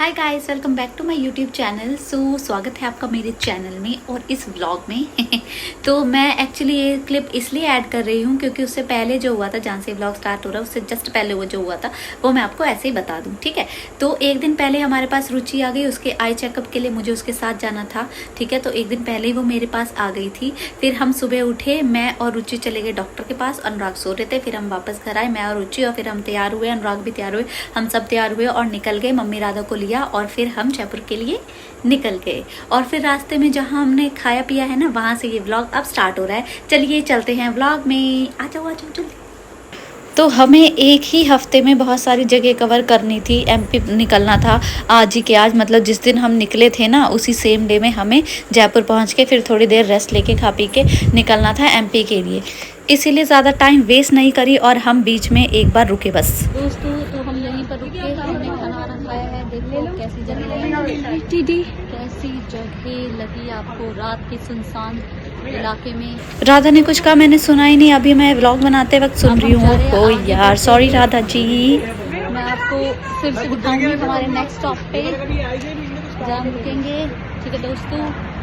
Hi guys, welcome back to my YouTube channel. स्वागत है आपका मेरे चैनल में और इस व्लॉग में। तो मैं एक्चुअली ये क्लिप इसलिए ऐड कर रही हूँ क्योंकि उससे पहले जो हुआ था, जहाँ से व्लॉग स्टार्ट हो रहा है उससे जस्ट पहले वो जो हुआ था वो मैं आपको ऐसे ही बता दूँ, ठीक है। तो एक दिन पहले हमारे पास रुचि आ गई, उसके आई चेकअप के लिए मुझे उसके साथ जाना था, ठीक है। तो एक दिन पहले ही वो मेरे पास आ गई थी। फिर हम सुबह उठे, मैं और रुचि चले गए डॉक्टर के पास, अनुराग सो रहे थे। फिर हम वापस घर आए, मैं और रुचि, और फिर हम तैयार हुए, अनुराग भी तैयार हुए, हम सब तैयार हुए और निकल गए। मम्मी राधा को लिया और फिर हम जयपुर के लिए निकल गए। और फिर रास्ते में जहाँ हमने खाया पिया है ना, वहाँ से ये व्लॉग अब स्टार्ट हो रहा है। चलिए चलते हैं व्लॉग में, आ जाओ जल्दी। तो हमें एक ही हफ्ते में बहुत सारी जगह कवर करनी थी, एमपी निकलना था आज ही के आज, मतलब जिस दिन हम निकले थे ना उसी सेम डे में हमें जयपुर पहुंच के फिर थोड़ी देर रेस्ट लेके खा पी के निकलना था एमपी के लिए। इसीलिए ज़्यादा टाइम वेस्ट नहीं करी और हम बीच में एक बार रुके बस। दोस्तों तो हम यहीं पर रुके, हमने खाना वाना खाया है। देखो कैसी जगह है, दीदी कैसी जगह लगी आपको रात के सुनसान इलाके में। राधा ने कुछ कहा, मैंने सुना ही नहीं, अभी मैं व्लॉग बनाते वक्त सुन रही हूँ। ओ यार सॉरी राधा जी। मैं आपको फिर से दिखाऊंगी हमारे नेक्स्ट स्टॉप पे जहाँ हम रुकेंगे, ठीक है दोस्तों।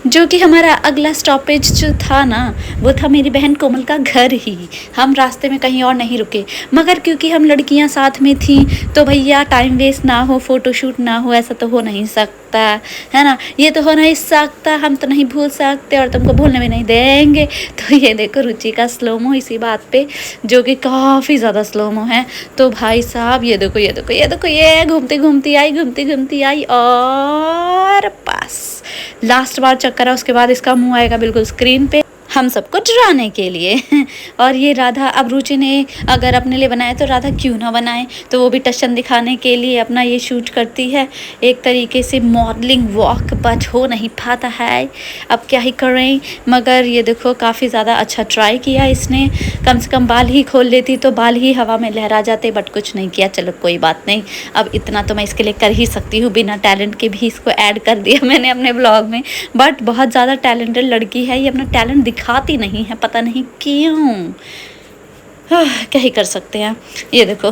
जो कि हमारा अगला स्टॉपेज जो था ना, वो था मेरी बहन कोमल का घर ही। हम रास्ते में कहीं और नहीं रुके, मगर क्योंकि हम लड़कियां साथ में थी तो भैया टाइम वेस्ट ना हो, फोटोशूट ना हो, ऐसा तो हो नहीं सकता है ना। ये तो हो नहीं सकता, हम तो नहीं भूल सकते और तुमको भूलने भी नहीं देंगे। तो ये देखो रुचि का स्लोमो इसी बात पे, जो कि काफ़ी ज़्यादा स्लोमो है। तो भाई साहब ये देखो ये देखो ये देखो, ये घूमती घूमती आई और पास लास्ट बार चक्कर है। उसके बाद इसका मुंह आएगा बिल्कुल स्क्रीन पे हम सबको डराने के लिए। और ये राधा, अब रुचि ने अगर अपने लिए बनाया तो राधा क्यों ना बनाए, तो वो भी टशन दिखाने के लिए अपना ये शूट करती है, एक तरीके से मॉडलिंग वॉक, बट हो नहीं पाता है, अब क्या ही करें। मगर ये देखो काफ़ी ज़्यादा अच्छा ट्राई किया इसने, कम से कम बाल ही खोल लेती तो बाल ही हवा में लहरा जाते, बट कुछ नहीं किया। चलो कोई बात नहीं, अब इतना तो मैं इसके लिए कर ही सकती हूँ, बिना टैलेंट के भी इसको ऐड कर दिया मैंने अपने ब्लॉग में। बट बहुत ज़्यादा टैलेंटेड लड़की है, ये अपना टैलेंट दिखाती नहीं है, पता नहीं क्यों। क्या ही कर सकते हैं। ये देखो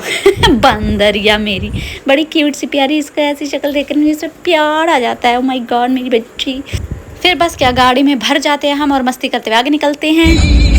बंदरिया मेरी बड़ी क्यूट सी प्यारी, इसका ऐसी शक्ल देखने में सिर्फ प्यार आ जाता है। ओ माय गॉड मेरी बच्ची। फिर बस क्या, गाड़ी में भर जाते हैं हम और मस्ती करते हुए आगे निकलते हैं।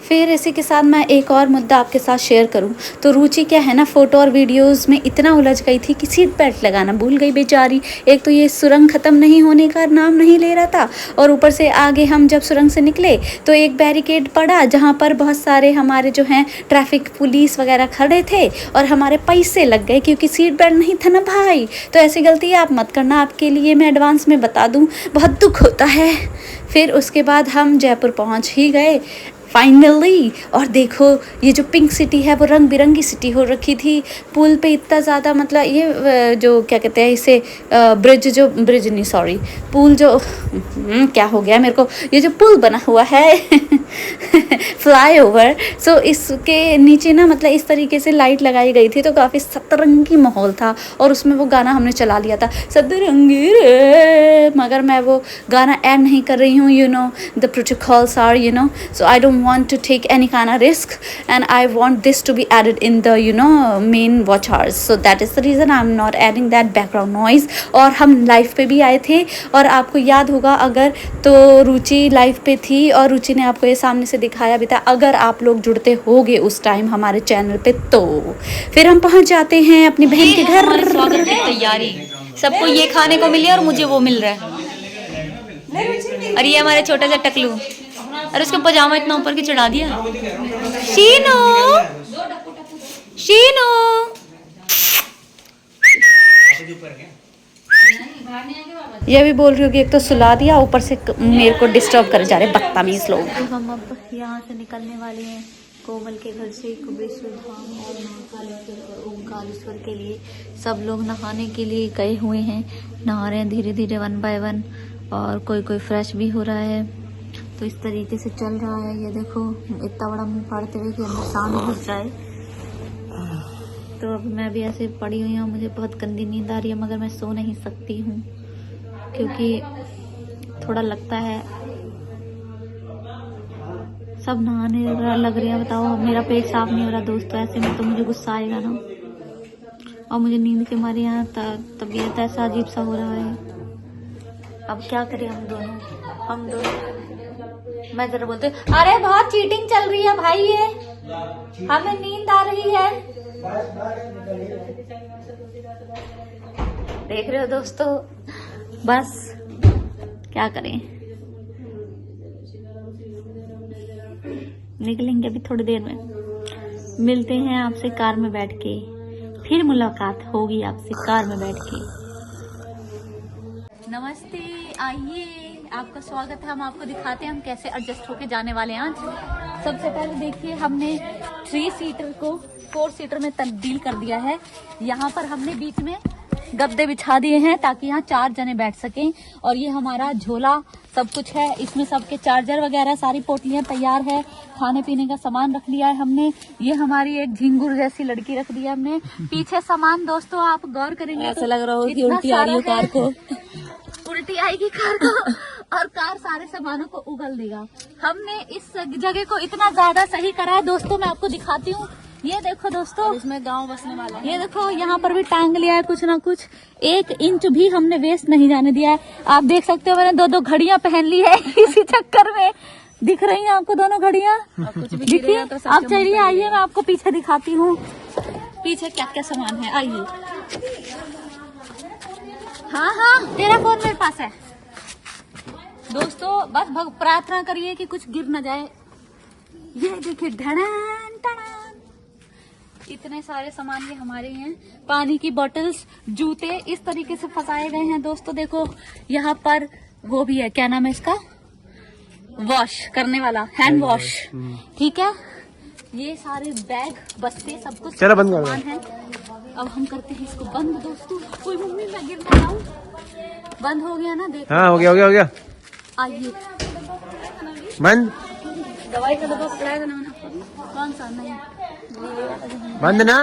फिर इसी के साथ मैं एक और मुद्दा आपके साथ शेयर करूं तो रुचि क्या है ना, फ़ोटो और वीडियोस में इतना उलझ गई थी कि सीट बेल्ट लगाना भूल गई बेचारी। एक तो ये सुरंग ख़त्म नहीं होने का नाम नहीं ले रहा था, और ऊपर से आगे हम जब सुरंग से निकले तो एक बैरिकेड पड़ा जहां पर बहुत सारे हमारे जो हैं ट्रैफिक पुलिस वगैरह खड़े थे और हमारे पैसे लग गए क्योंकि सीट बेल्ट नहीं था ना भाई। तो ऐसी गलती आप मत करना, आपके लिए मैं एडवांस में बता दूँ, बहुत दुख होता है। फिर उसके बाद हम जयपुर पहुँच ही गए फाइनली। और देखो ये जो पिंक सिटी है वो रंग बिरंगी सिटी हो रखी थी। पुल पे इतना ज़्यादा, मतलब ये जो क्या कहते हैं इसे, ब्रिज नहीं सॉरी, पुल जो क्या हो गया मेरे को, ये जो पुल बना हुआ है फ्लाई ओवर, सो इसके नीचे ना मतलब इस तरीके से लाइट लगाई गई थी, तो काफ़ी सतरंगी माहौल था। और उसमें वो गाना हमने चला लिया था, सतरंगी रे, मगर मैं वो गाना ऐड नहीं कर रही हूँ, you know the protocols are, you know, so I don't want to take any kind of risk and I want this to be added in the main watch hours, so that is the reason I'm not adding that background noise। और हम live पे भी आए थे और आपको याद होगा अगर तो रुचि लाइव पे थी और रुचि ने आपको ये सामने से दिखाया भी था, अगर आप लोग जुड़ते होगे उस टाइम हमारे चैनल पे। तो फिर हम पहुंच जाते हैं अपनी बहन के घर। स्वागत की तैयारी, सबको ये खाने को मिले और मुझे वो मिल रहा है। और ये हमारे छोटा सा टकलू, और उसका पजामा इतना ऊपर की चढ़ा दिया। शीनो शीनो ये भी बोल रही होगी, एक तो सुला दिया ऊपर से मेरे को डिस्टर्ब कर जा रहे बदतमीज लोग। तो हम अब यहाँ से निकलने वाले हैं कोमल के घर से कुबेश्वर धाम और महाकालेश्वर और ओंकारेश्वर के लिए। सब लोग नहाने के लिए गए हुए हैं, नहा रहे हैं धीरे धीरे 1 बाय 1, और कोई फ्रेश भी हो रहा है। तो इस तरीके से चल रहा है। ये देखो इतना बड़ा मुंह फाड़ते हुए कि अंदर सांड घुस जाए। तो अब मैं भी ऐसे पड़ी हुई हूँ, मुझे बहुत गंदी नींद आ रही है, मगर मैं सो नहीं सकती हूँ क्योंकि थोड़ा लगता है सब नहाने लग रहे हैं। बताओ मेरा पेट साफ नहीं हो रहा दोस्तों, ऐसे में तो मुझे गुस्सा आएगा ना। और मुझे नींद के मारे यहाँ तबीयत ऐसा अजीब सा हो रहा है। अब क्या करें हम दोनों। मैं जरा बोलते अरे बहुत चीटिंग चल रही है भाई, ये हमें नींद आ रही है। देख रहे हो दोस्तों, बस क्या करें, निकलेंगे अभी थोड़ी देर में। मिलते हैं आपसे कार में बैठ के, फिर मुलाकात होगी आपसे कार में बैठ के। नमस्ते, आइए आपका स्वागत है। हम आपको दिखाते हैं हम कैसे एडजस्ट होके जाने वाले हैं आज। सबसे पहले देखिए, हमने 3 सीटर को 4 सीटर में तब्दील कर दिया है। यहाँ पर हमने बीच में गद्दे बिछा दिए हैं ताकि यहाँ 4 जने बैठ सकें। और ये हमारा झोला सब कुछ है, इसमें सबके चार्जर वगैरह सारी पोटलियां तैयार है। खाने पीने का सामान रख लिया है हमने। ये हमारी एक झिंगुर जैसी लड़की रख दी है हमने। पीछे सामान दोस्तों आप गौर करेंगे ऐसा लग रहा हो कि उल्टी आ रही है कार को। उल्टी आएगी कार को और कार सारे सामानों को उगल देगा। हमने इस जगह को इतना ज्यादा सही करा है दोस्तों, मैं आपको दिखाती हूँ। ये देखो दोस्तों, इसमें गांव बसने वाला है। ये देखो यहाँ पर भी टांग लिया है कुछ ना कुछ, 1 इंच भी हमने वेस्ट नहीं जाने दिया है। आप देख सकते हो मैंने 2-2 घड़ियां पहन ली है इसी चक्कर में। दिख रही हैं आपको दोनों घड़ियां? देखिए तो आप चलिए, आइए मैं आपको पीछे दिखाती हूँ पीछे क्या क्या सामान है। आइए। हाँ तेरा फोन मेरे पास है दोस्तों। बस प्रार्थना करिए कि कुछ गिर न जाए। ये देखिए ढड़ान टड़ान, इतने सारे सामान ये हमारे हैं। पानी की बोतल्स, जूते इस तरीके से फंसाए गए हैं दोस्तों। देखो यहाँ पर वो भी है, क्या नाम है इसका, वॉश करने वाला, हैंड वॉश। ठीक है, ये सारे बैग बस्ते सब कुछ सामान है। अब हम करते हैं इसको बंद दोस्तों। कोई मम्मी मैं गिर ना जाऊं। बंद हो गया ना, देखो। हाँ हो गया। आइए बंद। दवाई का डब्बा पकड़ाया था ना, कौन सा? नहीं बंद ना,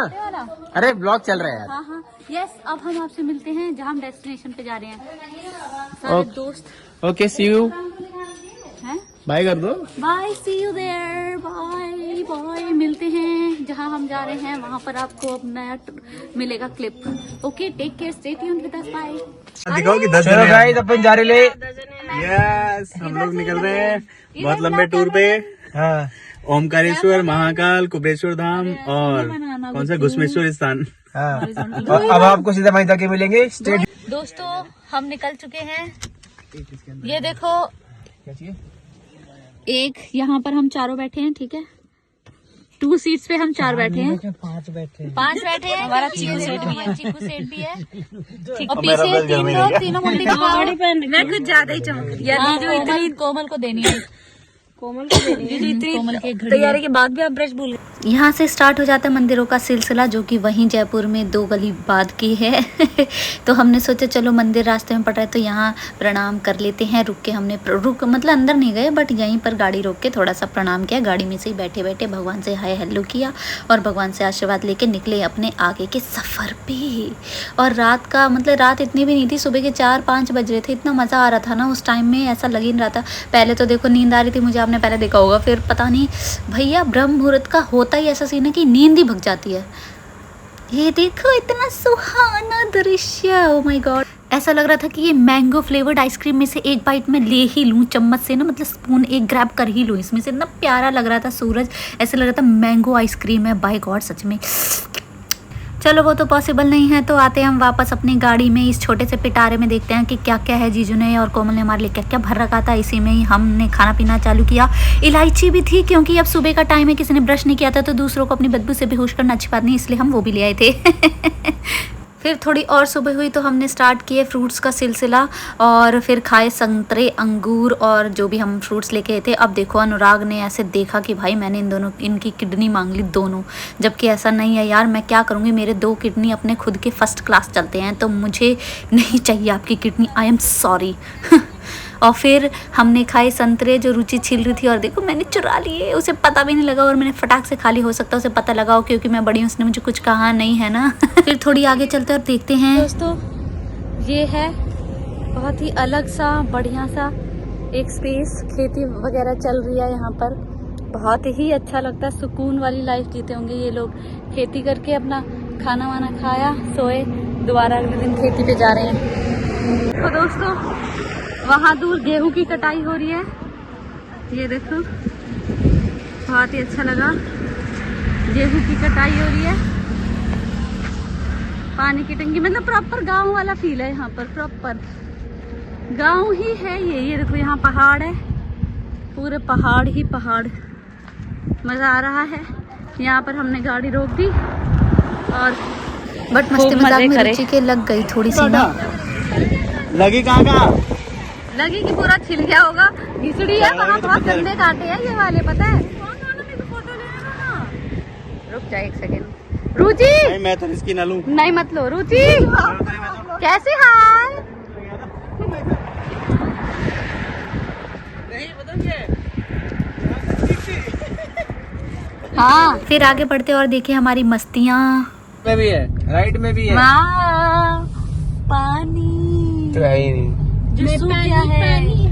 अरे ब्लॉग चल रहा है यार। हाँ यस। अब हम आपसे मिलते हैं जहाँ हम डेस्टिनेशन पे जा रहे हैं। सारे दोस्त ओके, सी यू, हैं, बाय कर दो। Bye, see you there, bye bye. मिलते हैं जहाँ हम जा रहे हैं, वहाँ पर आपको अब नया मिलेगा clip. Okay, take care, stay tuned with us, bye. दिखाओ कि 10 जने गाइस अपन जा रहे ले। यस, हम लोग निकल रहे हैं बहुत लंबे टूर पे। हाँ, ओमकारेश्वर, महाकाल, कुबेरेश्वर धाम और कौन सा घुसमेश्वर स्थान। हाँ। अब आपको सीधा वहीं जाके मिलेंगे। दोस्तों हम निकल चुके हैं। ये देखो, एक यहाँ पर हम चारों बैठे हैं, ठीक है। 2 सीट्स पे हम 4 बैठे हैं, 5 बैठे हैं। हमारा चीकू सेट भी है, और पीछे 3 लोग, तीनों मुंडी मैं कुछ ज्यादा ही चमक रही है। जो इतनी कोमल को देनी है, कोमल की तैयारी के बाद भी आप ब्रश भूल गए। यहाँ से स्टार्ट हो जाता है मंदिरों का सिलसिला, जो कि वहीं जयपुर में 2 गली बाद की है। तो हमने सोचा चलो मंदिर रास्ते में पड़ रहा है तो यहाँ प्रणाम कर लेते हैं। रुक के हमने मतलब अंदर नहीं गए, बट यहीं पर गाड़ी रोक के थोड़ा सा प्रणाम किया। गाड़ी में से ही बैठे बैठे भगवान से हाय हेलो किया और भगवान से आशीर्वाद लेके निकले अपने आगे के सफ़र पे। और रात का मतलब रात इतनी भी नहीं थी, सुबह के 4-5 बज रहे थे। इतना मज़ा आ रहा था ना उस टाइम में, ऐसा लग ही नहीं रहा था। पहले तो देखो नींद आ रही थी मुझे, आपने पहले देखा होगा। फिर पता नहीं भैया, ब्रह्म मुहूर्त का होता ही ऐसा सीन है कि नींद ही भग जाती है। ये देखो इतना सुहाना दृश्य, ओ माय गॉड। ऐसा लग रहा था कि ये मैंगो फ्लेवर्ड आइसक्रीम में से एक बाइट में ले ही लूं, चम्मच से ना, मतलब स्पून एक ग्रैब कर ही लूं इसमें से। इतना प्यारा लग रहा था सूरज, ऐसा लग रहा था मैंगो आइसक्रीम है। बाय गॉड सच में। चलो वो तो पॉसिबल नहीं है, तो आते हैं हम वापस अपनी गाड़ी में। इस छोटे से पिटारे में देखते हैं कि क्या क्या है। जीजू ने और कोमल ने हमारे लिए क्या क्या भर रखा था। इसी में ही हमने खाना पीना चालू किया। इलायची भी थी, क्योंकि अब सुबह का टाइम है, किसी ने ब्रश नहीं किया था तो दूसरों को अपनी बदबू से बेहोश करना अच्छी बात नहीं, इसलिए हम वो भी ले आए थे। फिर थोड़ी और सुबह हुई तो हमने स्टार्ट किए फ्रूट्स का सिलसिला, और फिर खाए संतरे, अंगूर और जो भी हम फ्रूट्स लेके आए थे। अब देखो अनुराग ने ऐसे देखा कि भाई मैंने इनकी किडनी मांग ली दोनों, जबकि ऐसा नहीं है यार। मैं क्या करूँगी, मेरे 2 किडनी अपने खुद के फर्स्ट क्लास चलते हैं, तो मुझे नहीं चाहिए आपकी किडनी। I am sorry. और फिर हमने खाए संतरे जो रुचि छिल रही थी, और देखो मैंने चुरा लिए, उसे पता भी नहीं लगा और मैंने फटाक से खा ली। हो सकता है उसे पता लगा हो क्योंकि मैं बड़ी हूँ, उसने मुझे कुछ कहा नहीं है ना। फिर थोड़ी आगे चलते और देखते हैं दोस्तों, ये है बहुत ही अलग सा बढ़िया सा एक स्पेस, खेती वगैरह चल रही है यहाँ पर, बहुत ही अच्छा लगता है, सुकून वाली लाइफ जीते होंगे ये लोग। खेती करके अपना खाना वाना खाया, सोए, दोबारा अगले दिन खेती पे जा रहे हैं। तो दोस्तों वहाँ दूर गेहूं की कटाई हो रही है, ये देखो बहुत ही अच्छा लगा, गेहूं की कटाई हो रही है, पानी की टंकी, मतलब प्रॉपर गांव वाला फील है यहाँ पर, प्रॉपर गांव ही है ये देखो यहाँ पहाड़ है, पूरे पहाड़ ही पहाड़, मजा आ रहा है। यहाँ पर हमने गाड़ी रोक दी और बट मस्ती मजाक में रुचि के लग गई थोड़ी सी ना। लगी कहाँ लगी कि पूरा छिल गया होगा, घिसड़ी है वहाँ, बहुत गंदे कांटे हैं ये वाले, पता है। रुक जा एक सेकेंड रुचि, मैं तो इसकी ना लूं। नहीं मत लो रुचि। कैसे हाल? हाँ फिर आगे बढ़ते और देखिए हमारी मस्तियाँ में भी है, राइट में भी है, पानी तो है ही नहीं, जो क्या है।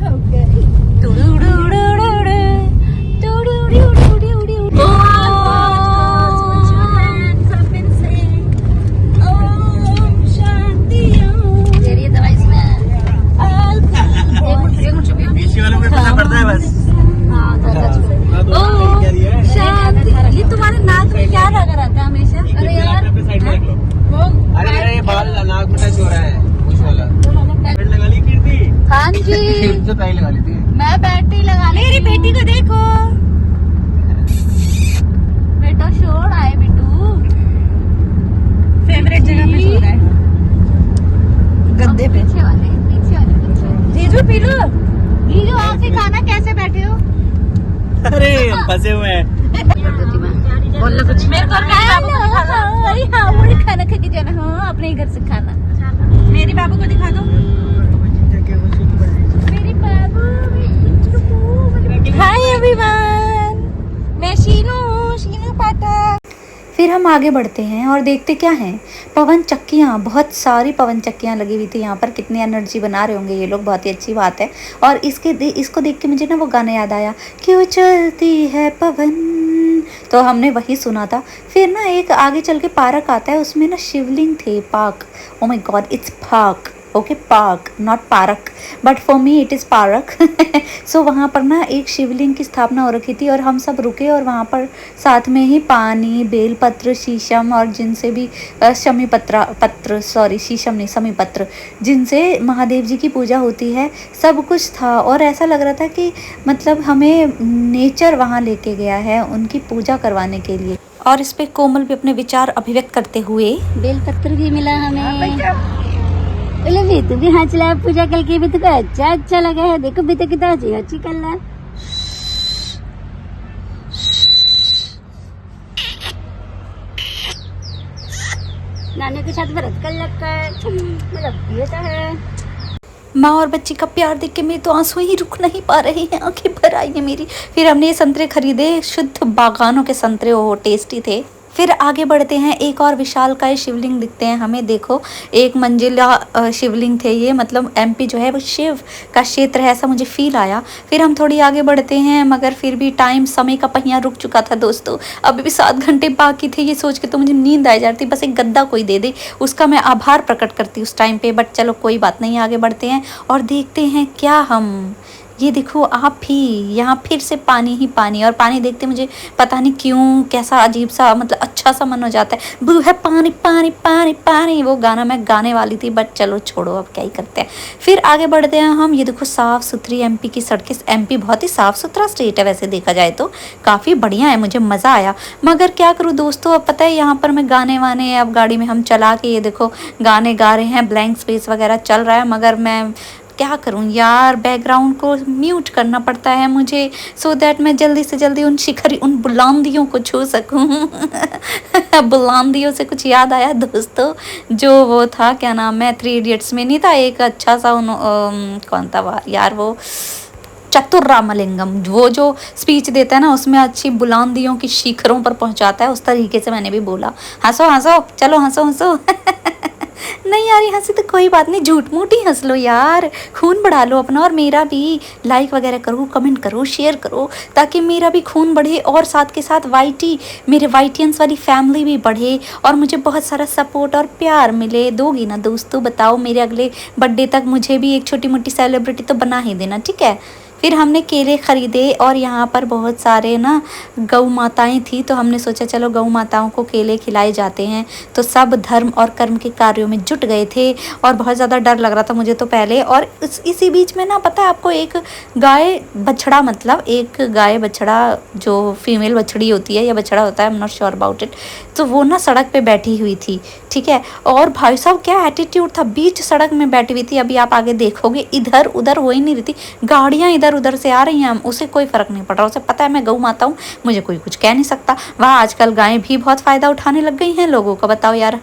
पीछे वालों को पता पड़ता है बस। ये तुम्हारे नाक में क्या लगा रहता है हमेशा? अरे यार अरे बाल नाक में टच हो रहा है, कुछ वाला लगा ली कीर्ति। हाँ जी तो पहले लगा ली थी, मैं बैटरी लगा ली। मेरी बेटी को देखो, बेटा शोर आए, बिट्टू फेवरेट जगह पे सो रहा है, गद्दे पे, पीछे वाले जीजू पी लो, जीजू आप ही खाना, कैसे बैठे हो? अरे हम फंसे हुए हैं। बोल लो कुछ, मेरे को खाना खा के जाना, हाँ अपने ही घर से खाना। मेरी बाबू को दिखा दो, मेरी बाबू। हाय एवरीवन, मैं शीनू पाठक। फिर हम आगे बढ़ते हैं और देखते क्या है, पवन चक्कियाँ, बहुत सारी पवन चक्कियाँ लगी हुई थी यहाँ पर। कितनी एनर्जी बना रहे होंगे ये लोग, बहुत ही अच्छी बात है। और इसको देख के मुझे ना वो गाना याद आया, क्यों चलती है पवन, तो हमने वही सुना था। फिर ना एक आगे चल के पार्क आता है, उसमें ना शिवलिंग थे, park, oh my god it's park, okay park not park, but for me it is park. So वहाँ पर ना एक शिवलिंग की स्थापना हो रखी थी और हम सब रुके और वहाँ पर साथ में ही पानी, बेलपत्र, शीशम और जिनसे भी शीशम नहीं समीपत्र, जिनसे महादेव जी की पूजा होती है, सब कुछ था। और ऐसा लग रहा था कि मतलब हमें नेचर वहाँ लेके गया है उनकी पूजा करवाने के लिए। और इस पे कोमल भी अपने विचार अभिव्यक्त करते हुए, बेलपत्र भी मिला हमें, भी तू भी हाँ चला पूजा करके भी तुझको अच्छा लगा है, देखो भी तो कितना अच्छी कर रहा। नानी के साथ व्रत कर लगता है, मतलब ये तो है। माँ और बच्ची का प्यार देख के मेरे तो आंसू ही रुक नहीं पा रहे हैं, आंखें भर आई है मेरी। फिर हमने ये संतरे खरीदे, शुद्ध बागानों के संतरे, वो टेस्टी थे। फिर आगे बढ़ते हैं, एक और विशालकाय शिवलिंग दिखते हैं हमें, देखो एक मंजिला शिवलिंग थे ये, मतलब एमपी जो है वो शिव का क्षेत्र है, ऐसा मुझे फील आया। फिर हम थोड़ी आगे बढ़ते हैं, मगर फिर भी समय का पहिया रुक चुका था दोस्तों, अभी भी 7 घंटे बाकी थे। ये सोच के तो मुझे नींद आ जाती, बस एक गद्दा कोई दे दे, उसका मैं आभार प्रकट करती उस टाइम पे। बट चलो कोई बात नहीं, आगे बढ़ते हैं और देखते हैं क्या हम, ये देखो आप ही, यहाँ फिर से पानी ही पानी, और पानी देखते मुझे पता नहीं क्यों कैसा अजीब सा, मतलब अच्छा सा मन हो जाता है, बू है पानी पानी पानी पानी, वो गाना मैं गाने वाली थी, बट चलो छोड़ो, अब क्या ही करते हैं। फिर आगे बढ़ते हैं हम, ये देखो साफ़ सुथरी एमपी की सड़कें, एमपी बहुत ही साफ़ सुथरा स्टेट है वैसे देखा जाए तो, काफ़ी बढ़िया है, मुझे मज़ा आया। मगर क्या करूँ दोस्तों, अब पता है यहाँ पर मैं गाने वाने, अब गाड़ी में हम चला के ये देखो गाने गा रहे हैं, ब्लैंक स्पेस वगैरह चल रहा है, मगर मैं क्या करूं यार, बैकग्राउंड को म्यूट करना पड़ता है मुझे, सो दैट मैं जल्दी से जल्दी उन बुलंदियों को छू सकूं। बुलंदियों से कुछ याद आया दोस्तों, जो वो था, क्या नाम है, 3 इडियट्स में नहीं था एक अच्छा सा कौन था यार वो, चतुर रामलिंगम, वो जो स्पीच देता है ना उसमें अच्छी बुलंदियों की शिखरों पर पहुंचाता है, उस तरीके से मैंने भी बोला। हंसो हंसो, चलो हंसो हंसो। नहीं यार, हंसी तो कोई बात नहीं, झूठ मूठ ही हंस लो यार, खून बढ़ा लो अपना, और मेरा भी लाइक वगैरह करो, कमेंट करो, शेयर करो, ताकि मेरा भी खून बढ़े, और साथ के साथ वाईटी, मेरे वाईटियंस वाली फैमिली भी बढ़े, और मुझे बहुत सारा सपोर्ट और प्यार मिले। दोगी ना दोस्तों, बताओ, मेरे अगले बर्थडे तक मुझे भी एक छोटी मोटी सेलिब्रिटी तो बना ही देना, ठीक है। फिर हमने केले ख़रीदे, और यहाँ पर बहुत सारे ना गौ माताएँ थी, तो हमने सोचा चलो गौ माताओं को केले खिलाए जाते हैं। तो सब धर्म और कर्म के कार्यों में जुट गए थे, और बहुत ज़्यादा डर लग रहा था मुझे तो पहले। और इसी बीच में ना, पता है आपको, एक गाय बछड़ा, मतलब एक गाय बछड़ा जो फीमेल बछड़ी होती है या बछड़ा होता है, I am not sure about it, तो वो ना सड़क पे बैठी हुई थी, ठीक है। और भाई साहब क्या एटीट्यूड था, बीच सड़क में बैठी हुई थी। अभी आप आगे देखोगे, इधर उधर हो ही नहीं रही थी, गाड़ियाँ इधर उधर से आ रही हैं, उसे कोई फ़र्क नहीं पड़ रहा, उसे पता है मैं गौ माता हूँ, मुझे कोई कुछ कह नहीं सकता। वहाँ आजकल गायें भी बहुत फ़ायदा उठाने लग गई हैं लोगों का, बताओ यार।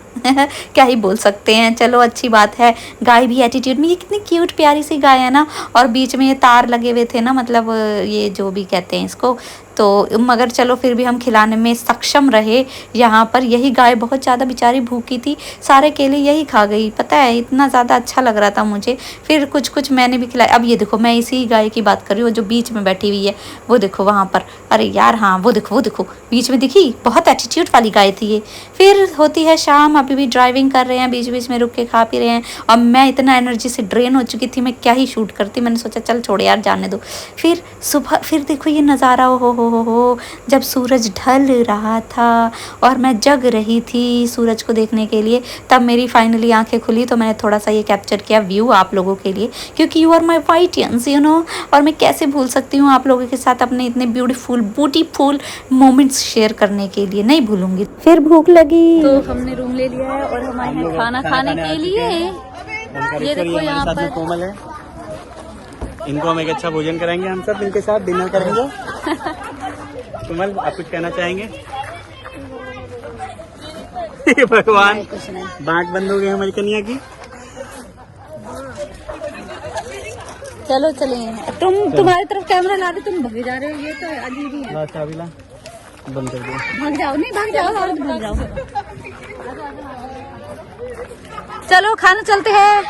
क्या ही बोल सकते हैं, चलो अच्छी बात है। गाय भी एटीट्यूड में, ये कितनी क्यूट प्यारी सी गाय है ना, और बीच में ये तार लगे हुए थे ना, मतलब ये जो भी कहते हैं इसको, तो मगर चलो फिर भी हम खिलाने में सक्षम रहे। यहाँ पर यही गाय बहुत ज़्यादा बेचारी भूखी थी, सारे केले यही खा गई, पता है, इतना ज़्यादा अच्छा लग रहा था मुझे। फिर कुछ कुछ मैंने भी खिलाया। अब ये देखो, मैं इसी गाय की बात कर रही हूँ जो बीच में बैठी हुई है, वो देखो वहाँ पर, अरे यार हाँ, वो देखो बीच में दिखी, बहुत एटीट्यूड वाली गाय थी ये। फिर होती है शाम, अभी भी ड्राइविंग कर रहे हैं, बीच बीच में रुक के खा पी रहे हैं, और मैं इतना एनर्जी से ड्रेन हो चुकी थी, मैं क्या ही शूट करती, मैंने सोचा चल छोड़ यार, जाने दो। फिर सुबह, फिर देखो ये नज़ारा, हो जब सूरज ढल रहा था और मैं जग रही थी सूरज को देखने के लिए, तब मेरी फाइनली आंखें खुली, तो मैंने थोड़ा सा ये कैप्चर किया व्यू आप लोगों के लिए, क्योंकि यू आर माई वाइटियंस, यू नो, और मैं कैसे भूल सकती हूँ आप लोगों के साथ अपने इतने ब्यूटीफुल मोमेंट्स शेयर करने के लिए, नहीं भूलूंगी। फिर भूख लगी, तो हमने रूम ले लिया है, और हम आए हैं खाना खाने के लिए। ये देखो यहाँ पर कोमल है, इनको हम एक अच्छा भोजन कराएंगे, हम सब इनके साथ डिनर करेंगे। कोमल, आप कुछ कहना चाहेंगे? भगवान, बाँट बंद हो गई हमारी कन्या की। चलो चले, तुम्हारी तरफ कैमरा ला दे, तुम भागे जा रहे हो, ये तो अजीब ही है। चाबी ला, बंद कर दो। भाग जाओ, नहीं भाग जाओ, और भाग जाओ। चलो खाना चलते हैं।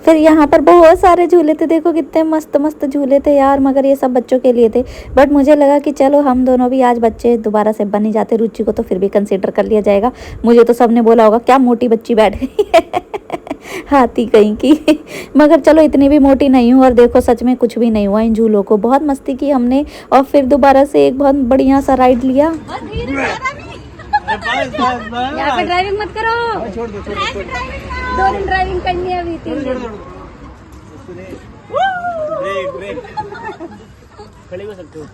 फिर यहाँ पर बहुत सारे झूले थे, देखो कितने मस्त मस्त झूले थे यार, मगर ये सब बच्चों के लिए थे। बट मुझे लगा कि चलो हम दोनों भी आज बच्चे दोबारा से बन ही जाते, रुचि को तो फिर भी कंसीडर कर लिया जाएगा। मुझे तो सबने बोला होगा क्या मोटी बच्ची बैठ गई है, हाथी कहीं की। मगर चलो इतनी भी मोटी नहीं हूँ, और देखो सच में कुछ भी नहीं हुआ इन झूलों को, बहुत मस्ती की हमने, और फिर दोबारा से एक बहुत बढ़िया सा राइड लिया। यहाँ पे ड्राइविंग मत करो, छोड़ दो, 2 दिन ड्राइविंग करनी है, अभी 3 दिन। ब्रेक खड़ी हो सकते हो,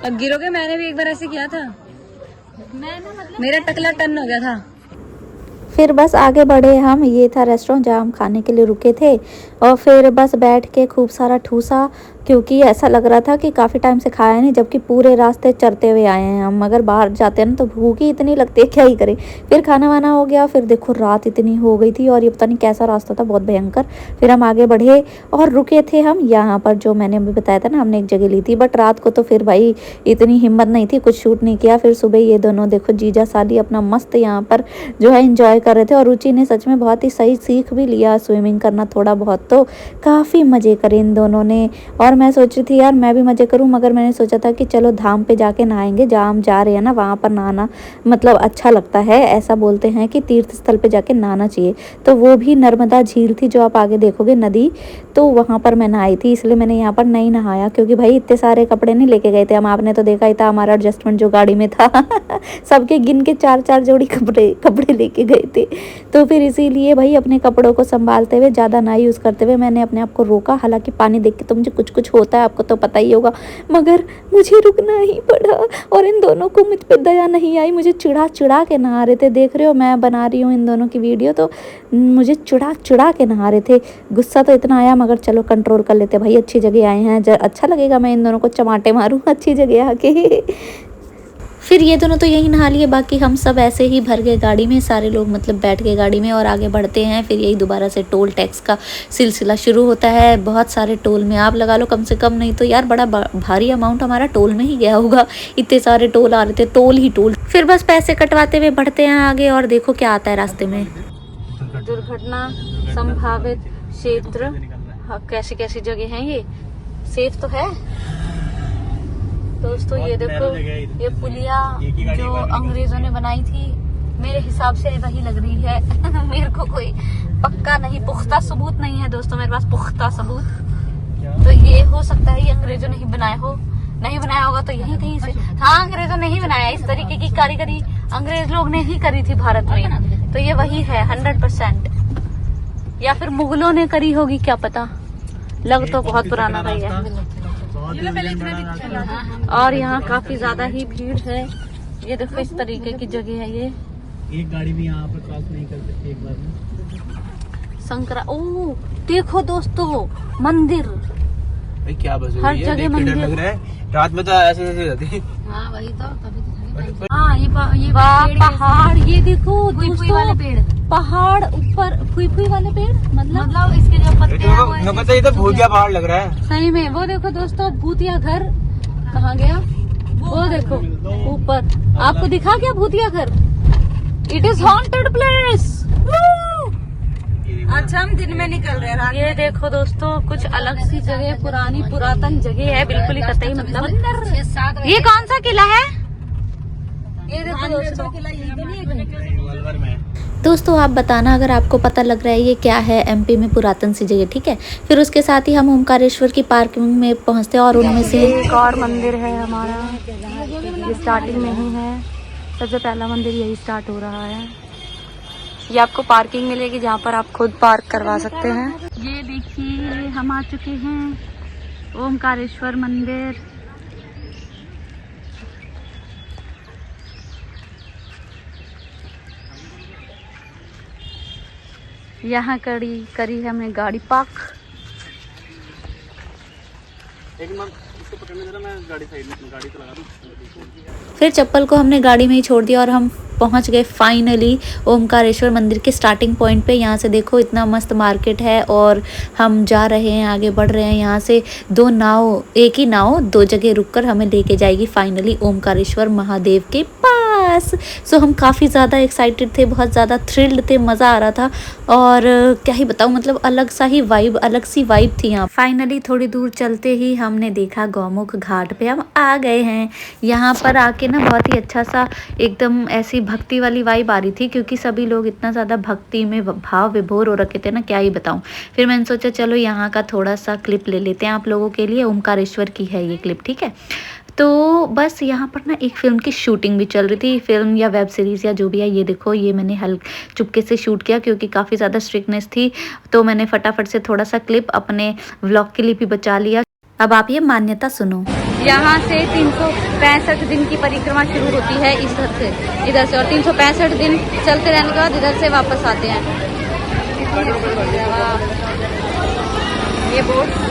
अब गिरोगे, मैंने भी एक बार ऐसे किया था, मेरा टकला टन हो गया था। फिर बस आगे बढ़े हम, ये था रेस्टोरेंट जहाँ हम खाने के लिए रुके थे, और फिर बस बैठ के खूब सारा ठूसा, क्योंकि ऐसा लग रहा था कि काफ़ी टाइम से खाया नहीं, जबकि पूरे रास्ते चरते हुए आए हैं हम। मगर बाहर जाते हैं ना तो भूख ही इतनी लगती है, क्या ही करें। फिर खाना वाना हो गया, फिर देखो रात इतनी हो गई थी, और ये पता नहीं कैसा रास्ता था, बहुत भयंकर। फिर हम आगे बढ़े और रुके थे हम यहाँ पर, जो मैंने अभी बताया था ना, हमने एक जगह ली थी। बट रात को तो फिर भाई इतनी हिम्मत नहीं थी, कुछ शूट नहीं किया। फिर सुबह ये दोनों देखो जीजा साली अपना मस्त यहाँ पर जो है इंजॉय कर रहे थे, और रुचि ने सच में बहुत ही सही सीख भी लिया स्विमिंग करना थोड़ा बहुत, तो काफ़ी मज़े करे इन दोनों ने। और मैं सोच रही थी यार मैं भी मज़े करूं, मगर मैंने सोचा था कि चलो धाम पे जाके नहाएंगे, जहाँ हम जा रहे हैं ना वहाँ पर नहाना मतलब अच्छा लगता है, ऐसा बोलते हैं कि तीर्थ स्थल पे जाके नहाना चाहिए। तो वो भी नर्मदा झील थी, जो आप आगे देखोगे नदी, तो वहाँ पर मैं नहाई थी, इसलिए मैंने यहाँ पर नहीं नहाया, क्योंकि भाई इतने सारे कपड़े नहीं लेके गए थे हम। आपने तो देखा ही था हमारा एडजस्टमेंट जो गाड़ी में था सबके गिन के 4-4 जोड़ी कपड़े लेके गए थे। तो फिर इसीलिए भाई अपने कपड़ों को संभालते हुए, ज़्यादा ना यूज़ करते हुए मैंने अपने आप को रोका। हालांकि पानी देख के तो मुझे कुछ कुछ होता है, आपको तो पता ही होगा। मगर मुझे रुकना ही पड़ा और इन दोनों को मुझ पर दया नहीं आई, मुझे चिढ़ा चिढ़ा के नहा रहे थे। देख रहे हो मैं बना रही हूँ इन दोनों की वीडियो, तो मुझे चिढ़ा चिढ़ा के नहा रहे थे। गुस्सा तो इतना आया, मगर चलो कंट्रोल कर लेते भाई, अच्छी जगह आए हैं, अच्छा लगेगा मैं इन दोनों को चमाटे मारूँ अच्छी जगह आके। फिर ये दोनों तो यही नहा लिए, बाकी हम सब ऐसे ही भर गए गाड़ी में, सारे लोग मतलब बैठ गए गाड़ी में और आगे बढ़ते हैं। फिर यही दोबारा से टोल टैक्स का सिलसिला शुरू होता है। बहुत सारे टोल में आप लगा लो कम से कम नहीं तो यार बड़ा भारी अमाउंट हमारा टोल में ही गया होगा, इतने सारे टोल आ रहे थे, टोल ही टोल। फिर बस पैसे कटवाते हुए बढ़ते हैं आगे और देखो क्या आता है रास्ते में। दुर्घटना संभावित क्षेत्र, कैसी कैसी जगह है, ये सेफ तो है दोस्तों। ये देखो ये पुलिया जो अंग्रेजों ने बनाई थी, मेरे हिसाब से वही लग रही है मेरे को कोई पक्का नहीं, पुख्ता सबूत नहीं है दोस्तों मेरे पास, पुख्ता सबूत। तो ये हो सकता है ये अंग्रेजों ने ही बनाया हो, नहीं बनाया होगा तो यही कहीं से। हाँ अंग्रेजों ने ही बनाया, इस तरीके की कारीगरी अंग्रेज लोग ने ही करी थी भारत में, तो ये वही है 100%। या फिर मुगलों ने करी होगी, क्या पता, लग तो बहुत पुराना रही है। और यहाँ काफी ज्यादा ही भीड़ है, ये देखो इस तरीके की जगह है। ये एक गाड़ी भी यहाँ पर क्रॉस नहीं कर सकती एक बार में। संकरा, ओ देखो दोस्तों मंदिर, भाई क्या बस हर जगह मंदिर लग रहा है, रात में तो ऐसे ऐसे रहती। हाँ वही तो हाँ ये पहाड़, ये देखो दोस्तों वाले पेड़, पहाड़ ऊपर फुई फुई वाले पेड़, मतलब इसके जो पत्ते हैं ये तो भूतिया पहाड़ लग रहा है सही में। वो देखो दोस्तों भूतिया घर कहाँ गया, वो देखो ऊपर, आपको दिखा क्या भूतिया घर? It is haunted place. अच्छा हम दिन में निकल रहे हैं। ये देखो दोस्तों कुछ अलग सी जगह, पुरानी पुरातन जगह है बिल्कुल ही कतई, मतलब ये कौन सा किला है? ये देखो दोस्तों किला यही तो नहीं है। दोस्तों आप बताना अगर आपको पता लग रहा है ये क्या है, एमपी में पुरातन सी जगह, ठीक है। फिर उसके साथ ही हम ओमकारेश्वर की पार्किंग में पहुंचते हैं और उनमें से एक और मंदिर है हमारा, ये स्टार्टिंग में ही है, सबसे पहला मंदिर यही स्टार्ट हो रहा है। ये आपको पार्किंग मिलेगी जहाँ पर आप खुद पार्क करवा सकते हैं। ये देखिए हम आ चुके हैं ओमकारेश्वर मंदिर। यहाँ करी हमने गाड़ी पार्क। इसको पकड़ने देना, मैं गाड़ी साइड में गाड़ी को लगा दूं। फिर चप्पल को हमने गाड़ी में ही छोड़ दिया और हम पहुंच गए फाइनली ओमकारेश्वर मंदिर के स्टार्टिंग पॉइंट पे। यहाँ से देखो इतना मस्त मार्केट है और हम जा रहे हैं, आगे बढ़ रहे हैं। यहाँ से दो नाव, एक ही नाव दो जगह रुककर हमें लेके जाएगी फाइनली ओमकारेश्वर महादेव के पास। सो हम काफ़ी ज़्यादा एक्साइटेड थे, बहुत ज़्यादा थ्रिल्ड थे, मज़ा आ रहा था और क्या ही बताऊँ, मतलब अलग सा ही वाइब, अलग सी वाइब थी यहाँ। फाइनली थोड़ी दूर चलते ही हमने देखा गौमुख घाट पे हम आ गए हैं। यहाँ पर आके ना बहुत ही अच्छा सा एकदम ऐसी भक्ति वाली वाइब आ रही थी, क्योंकि सभी लोग इतना ज़्यादा भक्ति में भाव विभोर हो रखे थे ना, क्या ही बताऊँ। फिर मैंने सोचा चलो यहाँ का थोड़ा सा क्लिप ले लेते हैं आप लोगों के लिए। ओमकारेश्वर की है ये क्लिप, ठीक है। तो बस यहाँ पर ना एक फ़िल्म की शूटिंग भी चल रही थी, फिल्म या वेब सीरीज़ या जो भी है। ये देखो ये मैंने चुपके से शूट किया क्योंकि काफ़ी ज़्यादा स्ट्रिक्टनेस थी, तो मैंने फटाफट से थोड़ा सा क्लिप अपने व्लॉग के लिए भी बचा लिया। अब आप ये मान्यता सुनो। यहाँ से 365 दिन की परिक्रमा शुरू होती है इधर से और 365 दिन चलते रहने के बाद इधर से वापस आते हैं। ये बोट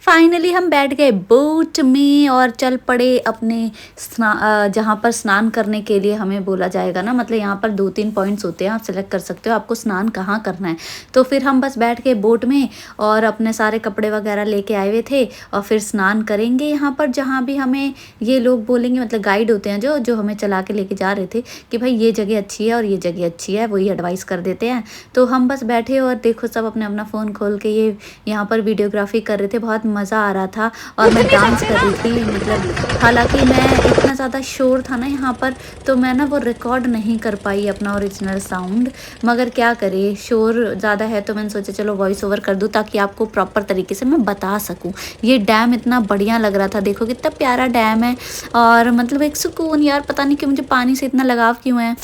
फाइनली हम बैठ गए बोट में और चल पड़े अपने जहाँ पर स्नान करने के लिए हमें बोला जाएगा ना, मतलब यहाँ पर 2-3 पॉइंट्स होते हैं, आप सेलेक्ट कर सकते हो आपको स्नान कहाँ करना है। तो फिर हम बस बैठ गए बोट में और अपने सारे कपड़े वगैरह लेके आए हुए थे और फिर स्नान करेंगे यहाँ पर जहाँ भी हमें ये लोग बोलेंगे, मतलब गाइड होते हैं जो हमें चला के लेके जा रहे थे कि भाई ये जगह अच्छी है और ये जगह अच्छी है, वही एडवाइस कर देते हैं। तो हम बस बैठे और देखो सब अपने अपना फ़ोन खोल के ये यहाँ पर वीडियोग्राफी कर रहे थे, बहुत मज़ा आ रहा था और मैं डांस कर रही थी। मतलब हालांकि मैं इतना ज़्यादा शोर था ना यहाँ पर, तो मैं ना वो रिकॉर्ड नहीं कर पाई अपना ओरिजिनल साउंड, मगर क्या करे शोर ज़्यादा है तो मैंने सोचा चलो वॉइस ओवर कर दूँ ताकि आपको प्रॉपर तरीके से मैं बता सकूँ। ये डैम इतना बढ़िया लग रहा था, देखो कितना प्यारा डैम है और मतलब एक सुकून यार, पता नहीं क्यों मुझे पानी से इतना लगाव क्यों है।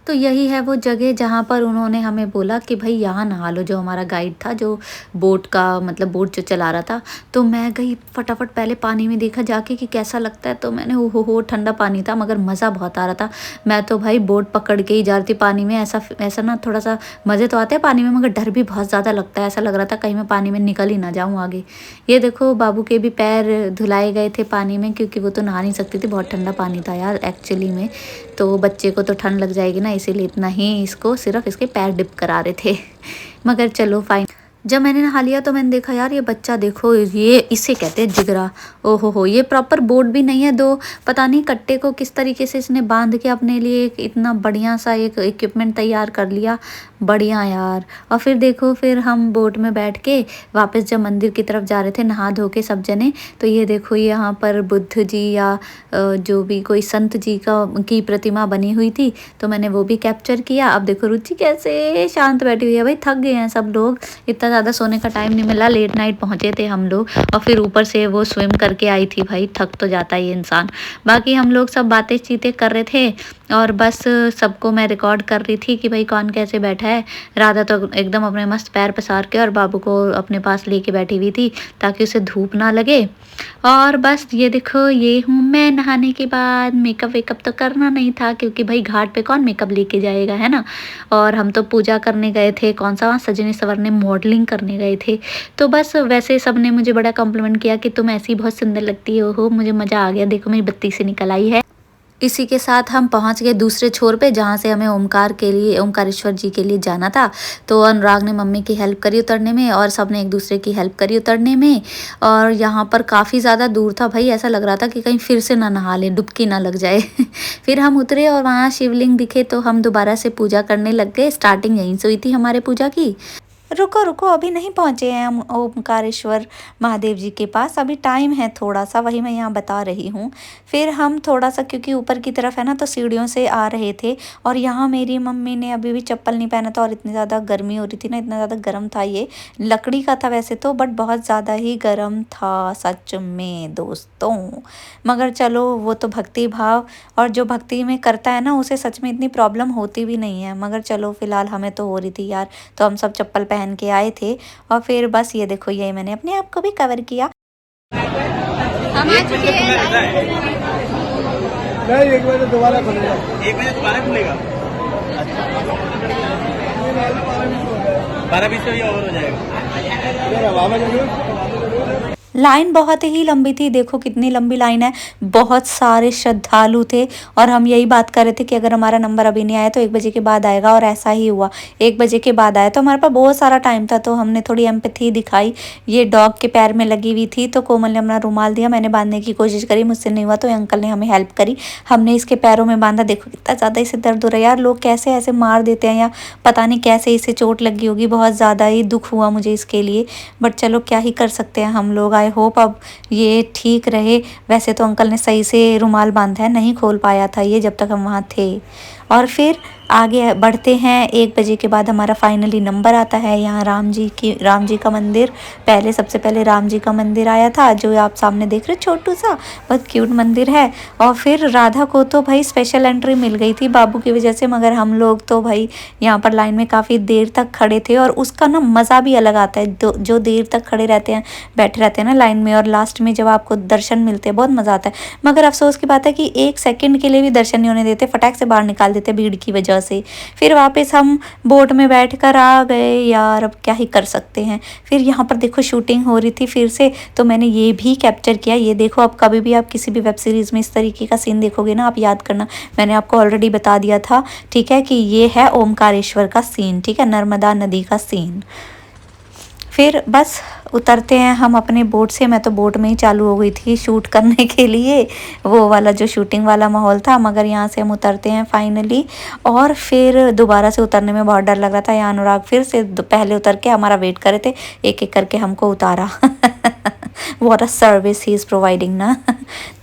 तो यही है वो जगह जहाँ पर उन्होंने हमें बोला कि भाई यहाँ नहा लो, जो हमारा गाइड था जो बोट का मतलब बोट जो चला रहा था। तो मैं गई फटाफट, पहले पानी में देखा जाके कि कैसा लगता है, तो मैंने हो ठंडा पानी था मगर मज़ा बहुत आ रहा था। मैं तो भाई बोट पकड़ के ही जा रही थी पानी में। ऐसा ना थोड़ा सा मज़े तो आते हैं पानी में मगर डर भी बहुत ज़्यादा लगता है। ऐसा लग रहा था कहीं मैं पानी में निकल ही ना जाऊँ आगे। ये देखो बाबू के भी पैर धुलाए गए थे पानी में, क्योंकि वो तो नहा नहीं सकती थी, बहुत ठंडा पानी था यार एक्चुअली में। तो बच्चे को तो ठंड लग जाएगी ना, इसीलिए इतना ही इसको सिर्फ इसके पैर डिप करा रहे थे। मगर चलो फाइन। जब मैंने नहा लिया तो मैंने देखा यार ये बच्चा देखो, ये इसे कहते हैं जिगरा। ओहो हो, ये प्रॉपर बोट भी नहीं है, दो पता नहीं कट्टे को किस तरीके से इसने बांध के अपने लिए इतना बढ़िया सा एक इक्विपमेंट तैयार कर लिया। बढ़िया यार। और फिर देखो, फिर हम बोट में बैठ के वापस जब मंदिर की तरफ जा रहे थे नहा धो के सब जने, तो ये देखो यहाँ पर बुद्ध जी या जो भी कोई संत जी की प्रतिमा बनी हुई थी, तो मैंने वो भी कैप्चर किया। अब देखो रुचि कैसे शांत बैठी हुई है। भाई थक गए हैं सब लोग, इतना ज़्यादा सोने का टाइम नहीं मिला, लेट नाइट पहुँचे थे हम लोग। और फिर ऊपर से वो स्विम करके आई थी, भाई थक तो जाता है ये इंसान। बाकी हम लोग सब बातें चीतें कर रहे थे और बस सबको मैं रिकॉर्ड कर रही थी कि भाई कौन कैसे बैठा है। राधा तो एकदम अपने मस्त पैर पसार के और बाबू को अपने पास लेके बैठी हुई थी ताकि उसे धूप ना लगे। और बस ये देखो, ये हूँ मैं नहाने के बाद। मेकअप वेकअप तो करना नहीं था क्योंकि भाई घाट पे कौन मेकअप लेके जाएगा, है ना। और हम तो पूजा करने गए थे, कौन सा वहाँ सजने संवरने मॉडलिंग करने गए थे। तो बस वैसे सब ने मुझे बड़ा कॉम्प्लीमेंट किया कि तुम ऐसी बहुत सुंदर लगती हो। मुझे मज़ा आ गया, देखो मेरी बत्ती से निकल आई है। इसी के साथ हम पहुंच गए दूसरे छोर पे जहाँ से हमें ओमकारेश्वर जी के लिए जाना था। तो अनुराग ने मम्मी की हेल्प करी उतरने में और सब ने एक दूसरे की हेल्प करी उतरने में। और यहाँ पर काफ़ी ज़्यादा दूर था भाई, ऐसा लग रहा था कि कहीं फिर से ना नहा ले, डुबकी ना लग जाए। फिर हम उतरे और वहाँ शिवलिंग दिखे तो हम दोबारा से पूजा करने लग गए। स्टार्टिंग यहीं से हुई थी हमारे पूजा की। रुको रुको, अभी नहीं पहुँचे हैं हम ओमकारेश्वर महादेव जी के पास, अभी टाइम है थोड़ा सा, वही मैं यहाँ बता रही हूँ। फिर हम थोड़ा सा, क्योंकि ऊपर की तरफ है ना तो सीढ़ियों से आ रहे थे और यहाँ मेरी मम्मी ने अभी भी चप्पल नहीं पहना था और इतनी ज़्यादा गर्मी हो रही थी ना, इतना ज़्यादा गर्म था। ये लकड़ी का था वैसे तो, बट बहुत ज़्यादा ही गर्म था सच में दोस्तों। मगर चलो वो तो भक्ति भाव, और जो भक्ति में करता है ना उसे सच में इतनी प्रॉब्लम होती भी नहीं है। मगर चलो फिलहाल हमें तो हो रही थी यार, तो हम सब चप्पल पहन के आए थे। और फिर बस ये देखो, ये मैंने अपने आप को भी कवर किया। एक बजे दोबारा खुलेगा, 1 बजे दोबारा खुलेगा। 12-20 से ओवर हो जाएगा। लाइन बहुत ही लंबी थी, देखो कितनी लंबी लाइन है, बहुत सारे श्रद्धालु थे। और हम यही बात कर रहे थे कि अगर हमारा नंबर अभी नहीं आया तो 1 बजे के बाद आएगा, और ऐसा ही हुआ। 1 बजे के बाद आया तो हमारे पास बहुत सारा टाइम था, तो हमने थोड़ी एम्पैथी दिखाई। ये डॉग के पैर में लगी हुई थी तो कोमल ने अपना रुमाल दिया, मैंने बांधने की कोशिश करी, मुझसे नहीं हुआ तो अंकल ने हमें हेल्प करी, हमने इसके पैरों में बांधा। देखो कितना ज़्यादा इसे दर्द हो रहा है यार, लोग कैसे ऐसे मार देते हैं या पता नहीं कैसे इसे चोट लगी होगी, बहुत ज़्यादा ही दुख हुआ मुझे इसके लिए। बट चलो क्या ही कर सकते हैं हम लोग, आई होप अब ये ठीक रहे। वैसे तो अंकल ने सही से रुमाल बांधा है, नहीं खोल पाया था ये जब तक हम वहाँ थे। और फिर आगे बढ़ते हैं। 1 बजे के बाद हमारा फाइनली नंबर आता है। यहाँ राम जी का मंदिर, सबसे पहले राम जी का मंदिर आया था, जो आप सामने देख रहे, छोटू सा बहुत क्यूट मंदिर है। और फिर राधा को तो भाई स्पेशल एंट्री मिल गई थी बाबू की वजह से, मगर हम लोग तो भाई यहाँ पर लाइन में काफ़ी देर तक खड़े थे। और उसका ना मज़ा भी अलग आता है, जो देर तक खड़े रहते हैं, बैठे रहते हैं ना लाइन में, और लास्ट में जब आपको दर्शन मिलते हैं बहुत मज़ा आता है। मगर अफसोस की बात है कि 1 सेकंड के लिए भी दर्शन नहीं होने देते, फटाक से बाहर निकाल देते भीड़ की वजह से। फिर वापस हम बोट में बैठकर आ गए यार, अब क्या ही कर सकते हैं। फिर यहाँ पर देखो शूटिंग हो रही थी फिर से, तो मैंने ये भी कैप्चर किया। ये देखो, अब कभी भी आप किसी भी वेब सीरीज़ में इस तरीके का सीन देखोगे ना, आप याद करना, मैंने आपको ऑलरेडी बता दिया था, ठीक है, कि ये है ओमकारेश्वर का सीन, ठीक है, नर्मदा नदी का सीन। फिर बस उतरते हैं हम अपने बोट से। मैं तो बोट में ही चालू हो गई थी शूट करने के लिए, वो वाला जो शूटिंग वाला माहौल था। मगर यहाँ से हम उतरते हैं फाइनली, और फिर दोबारा से उतरने में बहुत डर लग रहा था। यहाँ अनुराग फिर से पहले उतर के हमारा वेट कर रहे थे, एक एक करके हमको उतारा। What a service he is providing ना।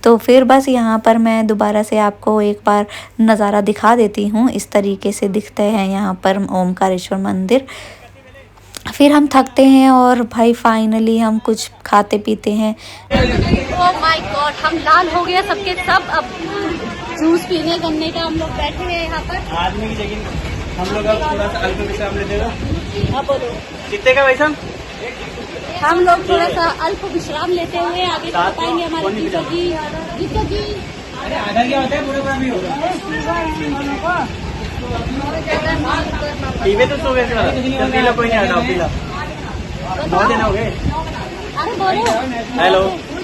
तो फिर बस यहाँ पर मैं दोबारा से आपको एक बार नज़ारा दिखा देती हूँ। इस तरीके से दिखते हैं यहाँ पर ओमकारेश्वर मंदिर। फिर हम थकते हैं और भाई फाइनली हम कुछ खाते पीते हैं। ओह माय गॉड, हम लाल हो गए सबके सब। अब जूस पीने गन्ने का हम लोग बैठे हैं यहाँ पर। आदमी की जगह हम लोग अब थोड़ा सा अल्प विश्राम लेते हैं। हाँ बोलो। कितने का भाई साहब? हम लोग थोड़ा सा अल्प विश्राम लेते हुए आगे चल पाएंगे। हमारे जीजा जी अरे आधा क्या होता है, पूरा भी होगा। पीवे तो सो गए पीला, कोई नहीं हटाओ पीला। 9 दिन हो गए। अरे बोलो। हेलो,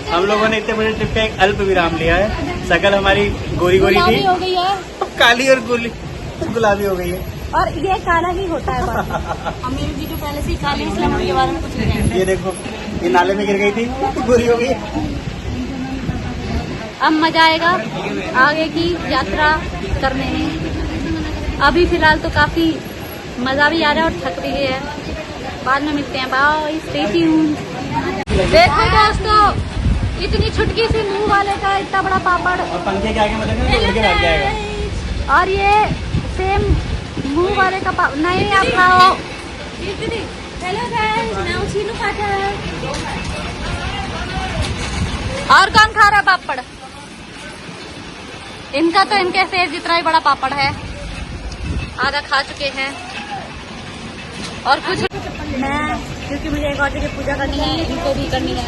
हम लोगों ने इतने बड़े ट्रिप का एक अल्प विराम लिया है। शकल हमारी गोरी गोरी गुलाबी थी, हो गई है काली और गुलाबी हो गई है। और ये काला ही होता है बस। अमीर जी तो पहले से ही काले, इसलिए हम उनके बारे में कुछ नहीं जानते। ये देखो, ये नाले में गिर गई थी, गोरी हो गई। अब मजा आएगा आगे की यात्रा करने में। अभी फिलहाल तो काफी मजा भी आ रहा है और थक भी गए हैं। बाद में मिलते हैं, बाय, स्टे ट्यून्ड। देखो दोस्तों, इतनी छुटकी सी मुंह वाले का इतना बड़ा पापड़, और पंखे के आगे मतलब उड़ के भाग जाएगा। और ये सेम मुंह वाले का नहीं, आप खाओ। हेलो गाइस, मैं उसीनू पाठक। और कौन खा रहा है पापड़? इनका तो इनके फेस जितना ही बड़ा पापड़ है, आधा खा चुके हैं। और कुछ मैं, क्योंकि मुझे एक और जगह पूजा करनी है, इनको भी करनी है।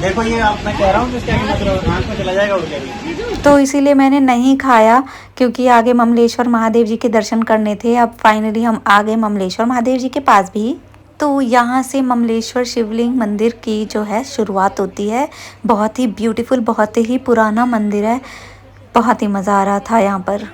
देखो ये मैं कह रहा हूँ, इसके आगे मतलब आँख में चला जाएगा उड़ के। तो इसीलिए मैंने नहीं खाया, क्योंकि आगे ममलेश्वर महादेव जी के दर्शन करने थे। अब फाइनली हम आ गए ममलेश्वर महादेव जी के पास भी। तो यहाँ से ममलेश्वर शिवलिंग मंदिर की जो है शुरुआत होती है। बहुत ही ब्यूटीफुल, बहुत ही पुराना मंदिर है। बहुत ही मज़ा आ रहा था यहाँ पर।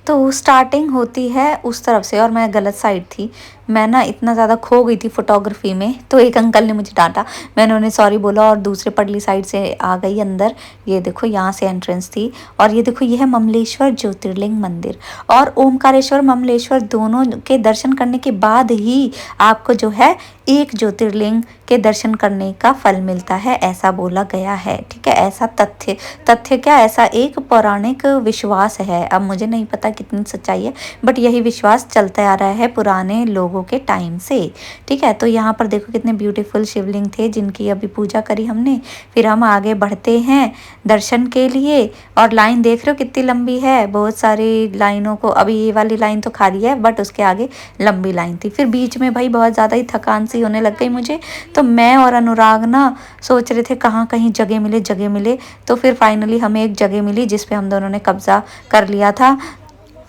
तो स्टार्टिंग होती है उस तरफ से, और मैं गलत साइड थी। मैं ना इतना ज़्यादा खो गई थी फोटोग्राफी में, तो एक अंकल ने मुझे डांटा। मैंने उन्हें सॉरी बोला और दूसरे पडली साइड से आ गई अंदर। ये देखो, यहाँ से एंट्रेंस थी। और ये देखो, ये है ममलेश्वर ज्योतिर्लिंग मंदिर। और ओमकारेश्वर ममलेश्वर दोनों के दर्शन करने के बाद ही आपको जो है एक ज्योतिर्लिंग के दर्शन करने का फल मिलता है, ऐसा बोला गया है। ठीक है, ऐसा तथ्य क्या, ऐसा एक पौराणिक विश्वास है। अब मुझे नहीं पता कितनी सच्चाई है, बट यही विश्वास चलता आ रहा है पुराने लोगों के टाइम से। ठीक है, तो यहाँ पर देखो कितने ब्यूटीफुल शिवलिंग थे, जिनकी अभी पूजा करी हमने। फिर हम आगे बढ़ते हैं दर्शन के लिए। और लाइन देख रहे हो कितनी लंबी है, बहुत सारी लाइनों को, अभी ये वाली लाइन तो खाली है, बट उसके आगे लंबी लाइन थी। फिर बीच में भाई बहुत ज़्यादा ही थकान सी होने लग गई मुझे। तो मैं और अनुराग ना सोच रहे थे कहाँ कहीं जगह मिले। तो फिर फाइनली हमें एक जगह मिली जिस पे हम दोनों ने कब्जा कर लिया था।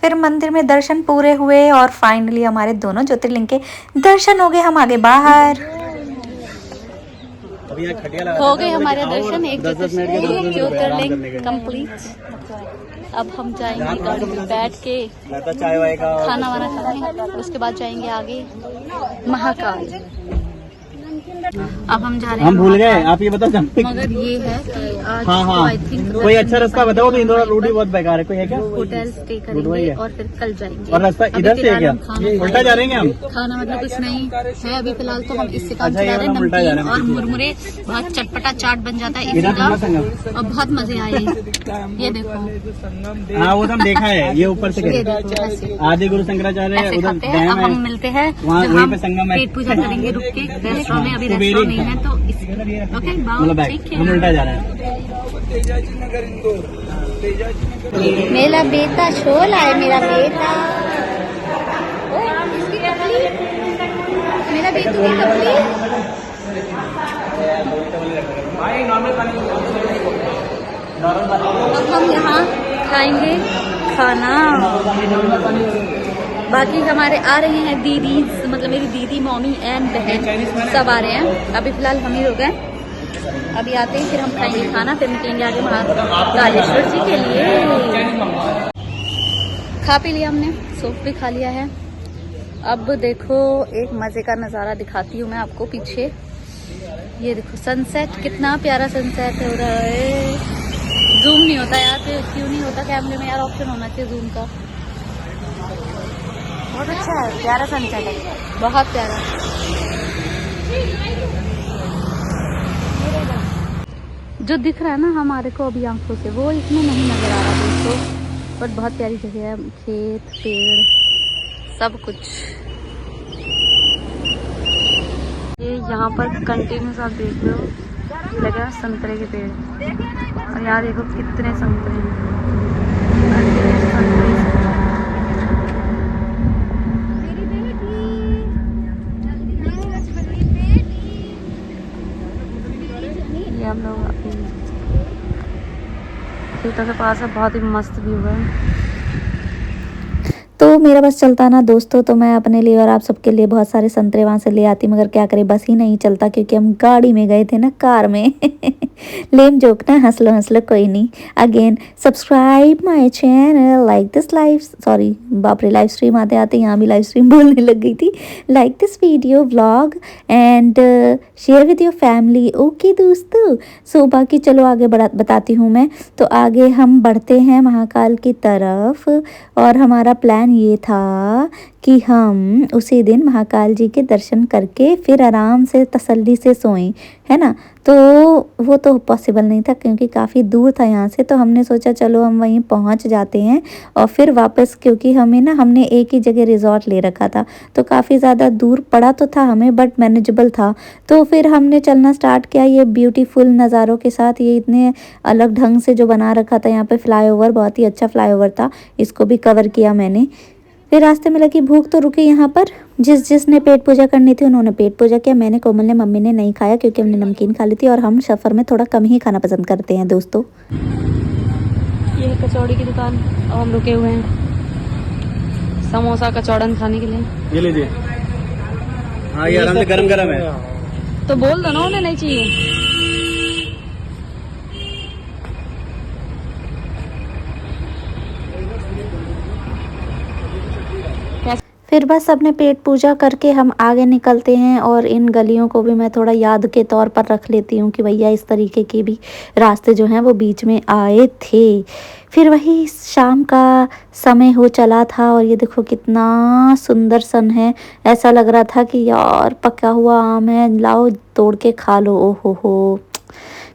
फिर मंदिर में दर्शन पूरे हुए और फाइनली हमारे दोनों ज्योतिर्लिंग के दर्शन हो गए। हम आगे बाहर हो गए, हमारे दर्शन, एक ज्योतिर्लिंग कंप्लीट। अब हम जाएंगे गाड़ी में बैठ के चाय वाय का खाना वाना खाने, उसके बाद जाएंगे आगे महाकाल। अब हम जा रहे हैं, हम भूल गए, आप ये बताओ मगर ये है कि आज हाँ आई थिंक कोई अच्छा रास्ता बताओ, तो इंदौर रोड ही बहुत बेकार है। कोई है क्या? होटल स्टे करेंगे और फिर कल जाएंगे। और रास्ता इधर से है क्या? उल्टा जा रहे हैं हम? खाना मतलब कुछ नहीं है अभी फिलहाल, तो हम इससे काम अच्छा, चला ये रहे वाला हैं। उल्टा जा रहे नमकीन हैं। और मुरमुरे, बहुत चटपटा चाट बन जाता है इधर इसी का, संगम। और बहुत मजे आए। ये देखो, हाँ वो तो हम देखा है, ये ऊपर से ये देखो ऐसे आदि गुरु शंकराचार्य ऐसे उधर खाते हैं। डैम अब हम है, मिलते हैं वहाँ जब वहीं हम पे संगम है। पेट पूजा करेंगे रुक के रेस्टोरेंट में। अभी कुबेरी। रेस्टोरेंट नहीं है, तो ओके मतलब बाय, बैग ठीक हम है। उल्टा जा रहे हैं। मेरा बेटा छोला है, मेरा बेटा, मेरा बेटू की कपड़ी। अब हम यहाँ खाएंगे खाना। बाकी हमारे आ रहे हैं दीदी, मतलब मेरी दीदी, मम्मी एंड बहन सब आ रहे हैं। अभी फिलहाल हम ही लोग हैं। अभी आते हैं, फिर हम खाएंगे खाना, फिर निकलेंगे आगे महाकालेश्वर जी के लिए। खा पी लिया हमने, सूप भी खा लिया है। अब देखो एक मजे का नज़ारा दिखाती हूँ मैं आपको पीछे। ये देखो सनसेट, कितना प्यारा सनसेट हो रहा है। जूम नहीं होता यार, क्यों नहीं होता कैमरे में यार? ऑप्शन होना चाहिए जूम का। बहुत अच्छा है, प्यारा सनसेट है, बहुत प्यारा। जो दिख रहा है ना हमारे को अभी आंखों से, वो इसमें नहीं नजर आ रहा दोस्तों। बट बहुत प्यारी जगह है, खेत, पेड़, सब कुछ। ये यहाँ पर कंटिन्यूस आप देख रहे हो लगा संतरे के पेड़, और यहाँ देखो कितने संतरे हैं। देवता के पास है, बहुत ही मस्त व्यू है। तो मेरा बस चलता ना दोस्तों, तो मैं अपने लिए और आप सबके लिए बहुत सारे संतरे वहाँ से ले आती, मगर क्या करें बस ही नहीं चलता क्योंकि हम गाड़ी में गए थे ना, कार में। लेम जोक ना, हंस लो कोई नहीं। Again subscribe my channel, like this live, sorry बाप रे, लाइव स्ट्रीम आते आते यहाँ भी लाइव स्ट्रीम बोलने लग गई थी। Like this video vlog and share with your family. Okay दोस्तों, सो बाकी चलो आगे बताती हूँ मैं। तो आगे हम बढ़ते हैं महाकाल की तरफ, और हमारा प्लान ये था कि हम उसी दिन महाकाल जी के दर्शन करके फिर आराम से तसल्ली से सोएं, है ना। तो वो तो पॉसिबल नहीं था क्योंकि काफ़ी दूर था यहाँ से, तो हमने सोचा चलो हम वहीं पहुँच जाते हैं और फिर वापस, क्योंकि हमने एक ही जगह रिजॉर्ट ले रखा था, तो काफ़ी ज़्यादा दूर पड़ा तो था हमें, बट मैनेजेबल था। तो फिर हमने चलना स्टार्ट किया ये ब्यूटीफुल नज़ारों के साथ। ये इतने अलग ढंग से जो बना रखा था यहाँ पे फ्लाईओवर, बहुत ही अच्छा फ्लाईओवर था, इसको भी कवर किया मैंने। फिर रास्ते में लगी भूख तो रुके यहाँ पर। जिसने पेट पूजा करनी थी उन्होंने पेट पूजा किया, मैंने, कोमल ने, मम्मी ने नहीं खाया क्योंकि हमने नमकीन खा ली थी, और हम सफ़र में थोड़ा कम ही खाना पसंद करते हैं दोस्तों। ये है कचौड़ी की दुकान और हम रुके हुए हैं समोसा कचौड़न खाने के लिए। ये लीजिए। हाँ ये आराम से गरम गरम है। तो बोल दो ना उन्हें नहीं चाहिए। फिर बस अपने पेट पूजा करके हम आगे निकलते हैं, और इन गलियों को भी मैं थोड़ा याद के तौर पर रख लेती हूँ कि भैया इस तरीके के भी रास्ते जो हैं वो बीच में आए थे। फिर वही शाम का समय हो चला था, और ये देखो कितना सुंदर सन है। ऐसा लग रहा था कि यार पका हुआ आम है, लाओ तोड़ के खा लो। ओहो हो,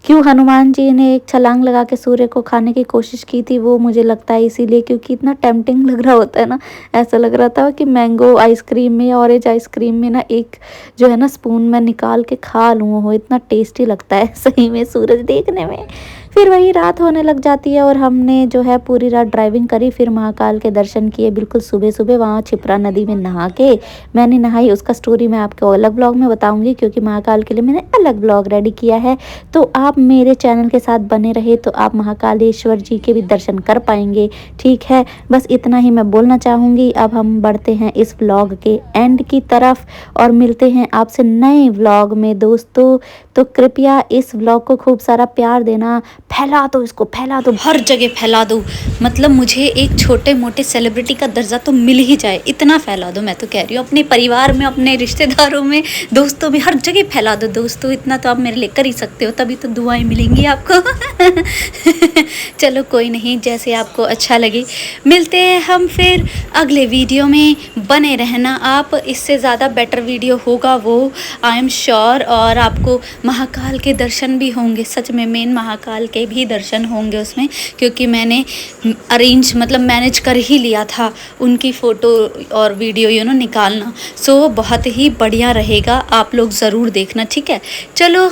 क्यों हनुमान जी ने एक छलांग लगा के सूर्य को खाने की कोशिश की थी, वो मुझे लगता है इसीलिए, क्योंकि इतना टेम्पटिंग लग रहा होता है ना। ऐसा लग रहा था कि मैंगो आइसक्रीम में, ऑरेंज आइसक्रीम में ना एक जो है ना स्पून में निकाल के खा लूँ, वो इतना टेस्टी लगता है सही में सूरज देखने में। फिर वही रात होने लग जाती है, और हमने जो है पूरी रात ड्राइविंग करी, फिर महाकाल के दर्शन किए बिल्कुल सुबह सुबह। वहाँ छिपरा नदी में नहा के मैंने नहाई, उसका स्टोरी मैं आपको अलग ब्लॉग में बताऊंगी क्योंकि महाकाल के लिए मैंने अलग ब्लॉग रेडी किया है। तो आप मेरे चैनल के साथ बने रहे तो आप महाकालेश्वर जी के भी दर्शन कर पाएंगे, ठीक है। बस इतना ही मैं बोलना चाहूँगी। अब हम बढ़ते हैं इस ब्लॉग के एंड की तरफ और मिलते हैं आपसे नए ब्लॉग में दोस्तों। तो कृपया इस ब्लॉग को खूब सारा प्यार देना, फैला दो इसको, फैला दो, हर जगह फैला दो। मतलब मुझे एक छोटे मोटे सेलिब्रिटी का दर्जा तो मिल ही जाए, इतना फैला दो। मैं तो कह रही हूँ अपने परिवार में, अपने रिश्तेदारों में, दोस्तों में, हर जगह फैला दो दोस्तों। इतना तो आप मेरे लिए कर ही सकते हो, तभी तो दुआएं मिलेंगी आपको। चलो कोई नहीं, जैसे आपको अच्छा लगे। मिलते हैं हम फिर अगले वीडियो में, बने रहना आप। इससे ज़्यादा बेटर वीडियो होगा वो, आई एम श्योर। और आपको महाकाल के दर्शन भी होंगे, सच में मेन महाकाल के भी दर्शन होंगे उसमें, क्योंकि मैंने मैनेज कर ही लिया था उनकी फ़ोटो और वीडियो निकालना। सो बहुत ही बढ़िया रहेगा, आप लोग ज़रूर देखना, ठीक है। चलो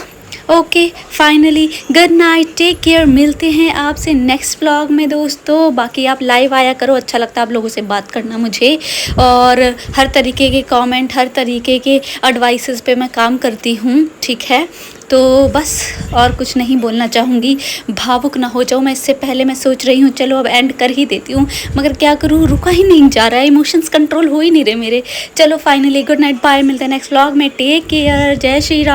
okay, finally good night, take care. मिलते हैं आपसे नेक्स्ट व्लॉग में दोस्तों। बाकी आप लाइव आया करो, अच्छा लगता है आप लोगों से बात करना मुझे, और हर तरीके के कमेंट, हर तरीके के एडवाइसेस पे मैं काम करती हूँ, ठीक है। तो बस और कुछ नहीं बोलना चाहूँगी, भावुक ना हो जाऊँ मैं। इससे पहले मैं सोच रही हूँ चलो अब एंड कर ही देती हूँ, मगर क्या करूँ, रुका ही नहीं जा रहा है, इमोशंस कंट्रोल हो ही नहीं रहे मेरे। चलो फाइनली गुड नाइट, बाय, मिलते हैं नेक्स्ट व्लॉग में, टेक केयर, जय श्री राम।